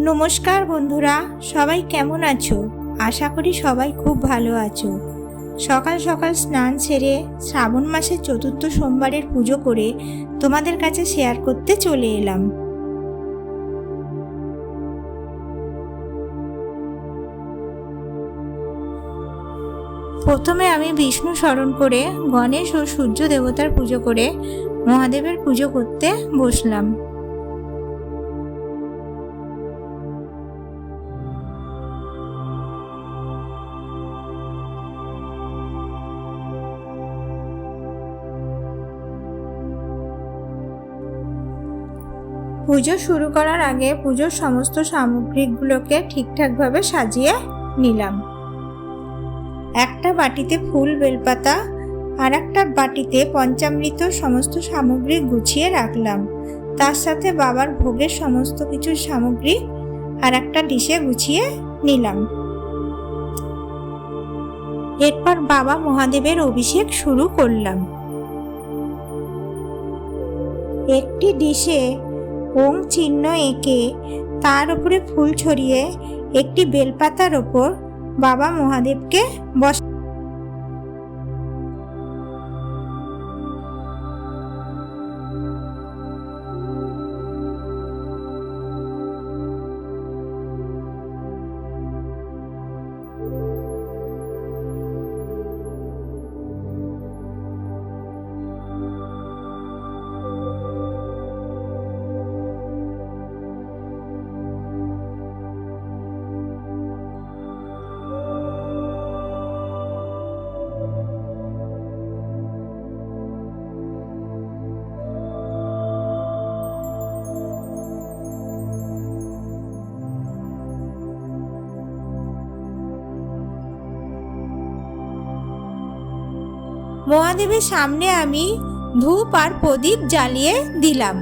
নমস্কার বন্ধুরা, সবাই কেমন আছো? আশা করি সবাই খুব ভালো আছো। সকাল সকাল স্নান সেরে শ্রাবণ মাসের চতুর্থ সোমবারের পুজো করে তোমাদের কাছে শেয়ার করতে চলে এলাম। প্রথমে আমি বিষ্ণু স্মরণ করে গণেশ ও সূর্য দেবতার পুজো করে মহাদেবের পুজো করতে বসলাম। পুজো শুরু করার আগে পুজোর সমস্ত সামগ্রীগুলোকে ঠিকঠাকভাবে সাজিয়ে নিলাম। একটা বাটিতে ফুল বেলপাতা আর একটা বাটিতে পঞ্চামৃত সমস্ত সামগ্রী গুছিয়ে রাখলাম। তার সাথে বাবার ভোগের সমস্ত কিছু সামগ্রী আর একটা ডিশে গুছিয়ে নিলাম। এরপর বাবা মহাদেবের অভিষেক শুরু করলাম। একটি ডিশে ওম চিহ্ন এঁকে তার উপরে ফুল ছড়িয়ে একটি বেলপাতার ওপর বাবা মহাদেবকে মহাদেবের সামনে আমি ধূপ আর প্রদীপ জ্বালিয়ে দিলাম।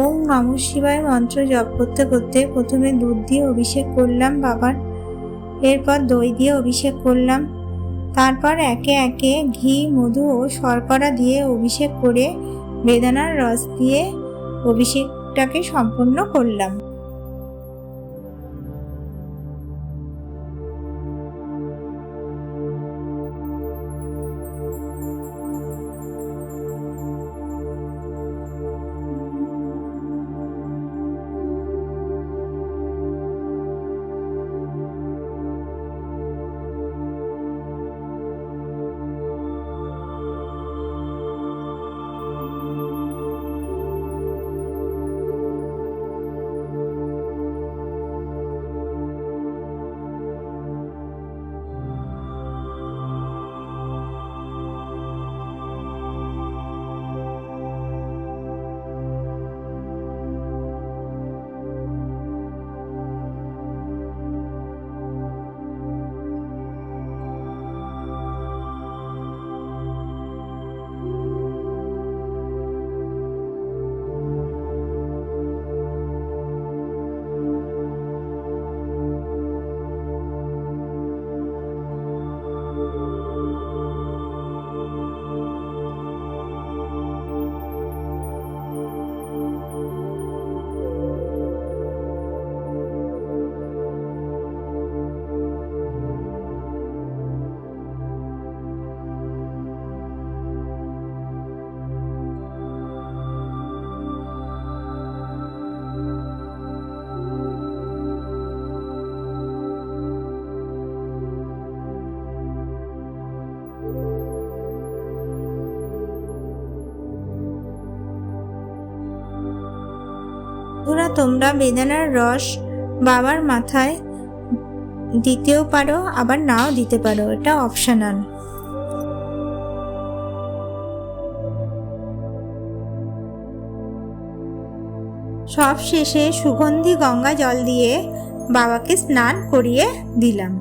ওম নমঃ শিবায় মন্ত্র জপ করতে করতে প্রথমে দুধ দিয়ে অভিষেক করলাম বাবার, এরপর দই দিয়ে অভিষেক করলাম, তারপর একে একে ঘি, মধু ও শর্করা দিয়ে অভিষেক করে বেদানার রস দিয়ে অভিষেকটাকে সম্পন্ন করলাম। তোমরা বেদানার রস বাবার মাথায় দিতেও পারো, আবার নাও দিতে পারো, এটা অপশনাল। সব শেষে সুগন্ধি গঙ্গা জল দিয়ে বাবাকে স্নান করিয়ে দিলাম।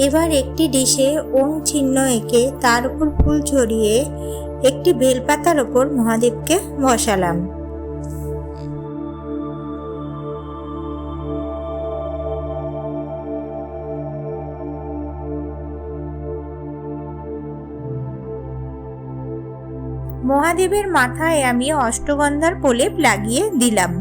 এবার একটি ডিশে ওম চিহ্ন এঁকে তার উপর ফুল ছড়িয়ে একটি বেলপাতার ওপর মহাদেবকে বসালাম। মহাদেবের মাথায় আমি অষ্টগন্ধার প্রলেপ লাগিয়ে দিলাম।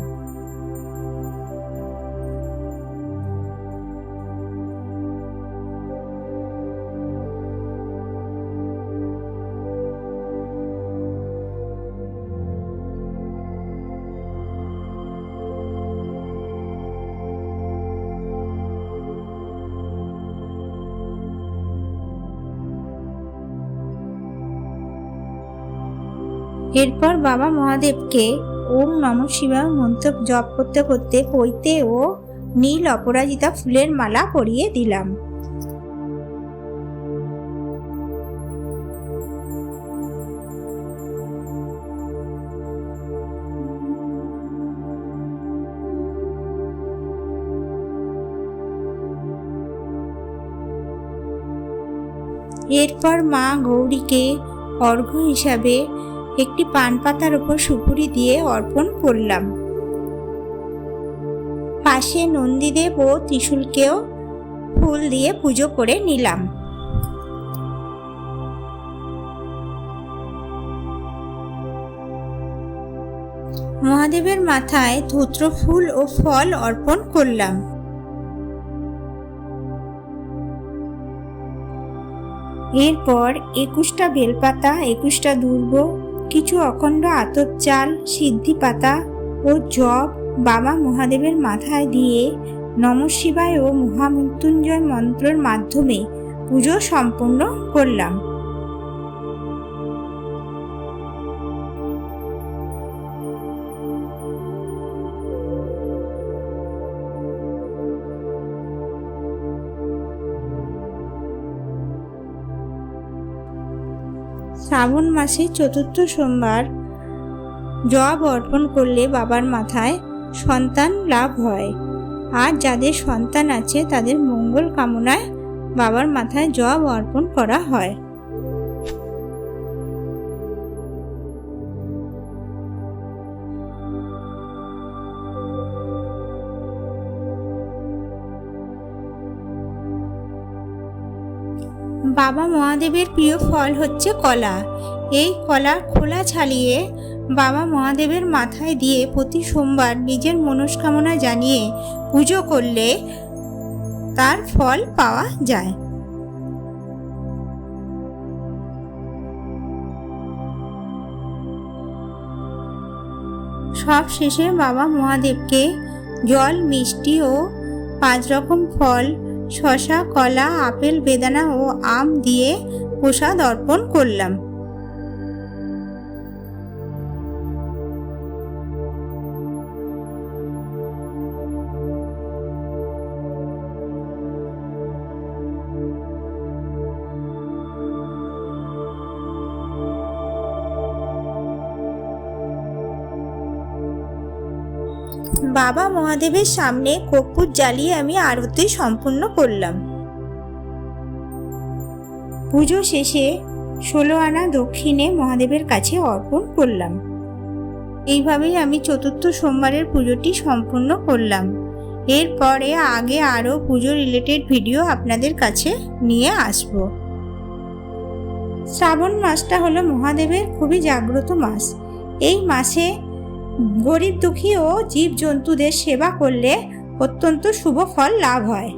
এরপর বাবা মহাদেবকে ওম নমঃ শিবায় মন্ত্র জপ করতে করতে পৈতে ও নীল অপরাজিতা ফুলের মালা পরিয়ে দিলাম। এরপর মা গৌরীকে অর্ঘ্য হিসাবে একটি পান পাতার উপর সুপুরি দিয়ে অর্পণ করলাম। পাশে নন্দীদেব ও ত্রিশূলকেও ফুল দিয়ে পুজো করে নিলাম। মহাদেবের মাথায় ধূত্র ফুল ও ফল অর্পণ করলাম। এরপর 21টা বেলপাতা, 21টা দুর্ব, কিছু অখণ্ড আতপ চাল, সিদ্ধি পাতা ও জব বাবা মহাদেবের মাথায় দিয়ে নমঃ শিবায় ও মহামৃত্যুঞ্জয় মন্ত্রের মাধ্যমে পুজো সম্পন্ন করলাম। শ্রাবণ মাসে চতুর্থ সোমবার জব অর্পণ করলে বাবার মাথায় সন্তান লাভ হয়। আর যাদের সন্তান আছে তাদের মঙ্গল কামনায় বাবার মাথায় জব অর্পণ করা হয়। বাবা মহাদেবের প্রিয় ফল হচ্ছে কলা। এই কলার খোলা ছাড়িয়ে বাবা মহাদেবের মাথায় দিয়ে প্রতি সোমবার নিজের মনস্কামনা জানিয়ে পুজো করলে তার ফল পাওয়া যায়। সব শেষে বাবা মহাদেবকে জল, মিষ্টি ও 5 রকম ফল, শসা, কলা, আপেল, বেদানা ও আম দিয়ে প্রসাদ অর্পণ করলাম। বাবা মহাদেবের সামনে কর্পূর জ্বালিয়ে আমি আরতি সম্পূর্ণ করলাম। পুজো শেষে 16 আনা দক্ষিণে মহাদেবের কাছে অর্পণ করলাম। এইভাবেই আমি চতুর্থ সোমবারের পুজোটি সম্পূর্ণ করলাম। এরপরে আগে আরও পুজো রিলেটেড ভিডিও আপনাদের কাছে নিয়ে আসব। শ্রাবণ মাসটা হলো মহাদেবের খুবই জাগ্রত মাস। এই মাসে গরিব দুঃখী ও জীবজন্তুদের সেবা করলে অত্যন্ত শুভ ফল লাভ হয়।